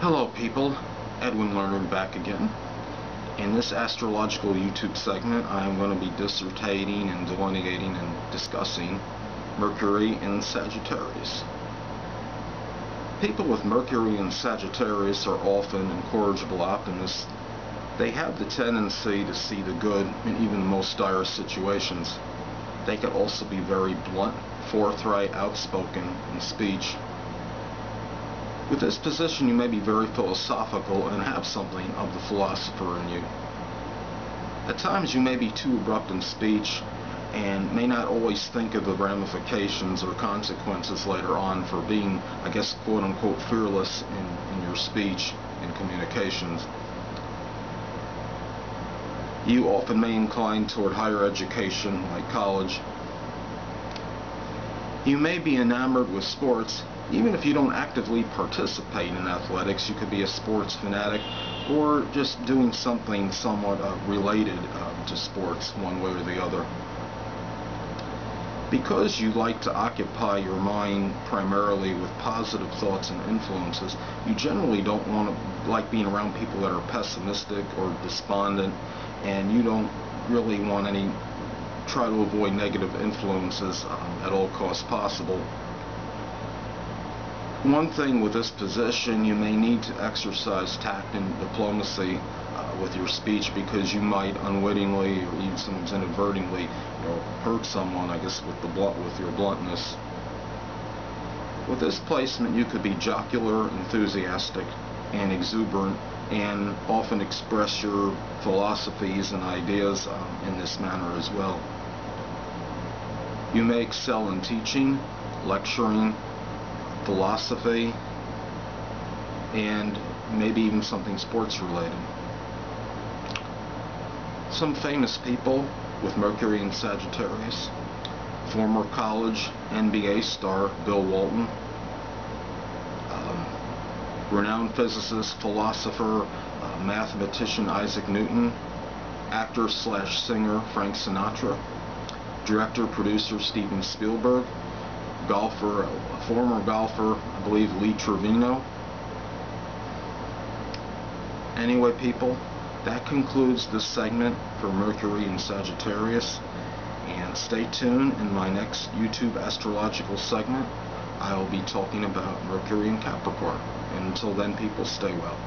Hello people, Edwin Learnard back again. In this astrological YouTube segment I am going to be dissertating and delineating and discussing Mercury in Sagittarius. People with Mercury in Sagittarius are often incorrigible optimists. They have the tendency to see the good in even the most dire situations. They can also be very blunt, forthright, outspoken in speech. With this position, you may be very philosophical and have something of the philosopher in you. At times, you may be too abrupt in speech and may not always think of the ramifications or consequences later on for being, I guess, quote-unquote, fearless in your speech and communications. You often may incline toward higher education, like college. You may be enamored with sports. Even if you don't actively participate in athletics, you could be a sports fanatic or just doing something somewhat related to sports one way or the other. Because you like to occupy your mind primarily with positive thoughts and influences, you generally don't want to like being around people that are pessimistic or despondent, and you don't really want try to avoid negative influences at all costs possible. One thing with this position, you may need to exercise tact and diplomacy with your speech, because you might unwittingly or even sometimes inadvertently, hurt someone, I guess, with your bluntness. With this placement, you could be jocular, enthusiastic, and exuberant, and often express your philosophies and ideas in this manner as well. You may excel in teaching, lecturing, philosophy, and maybe even something sports related. Some famous people with Mercury in Sagittarius: former college NBA star Bill Walton, renowned physicist, philosopher, mathematician Isaac Newton, actor/singer Frank Sinatra, director-producer Steven Spielberg, golfer, a former golfer, I believe Lee Trevino. Anyway people, that concludes this segment for Mercury in Sagittarius, and stay tuned in my next YouTube astrological segment. I will be talking about Mercury in Capricorn. And until then people, stay well.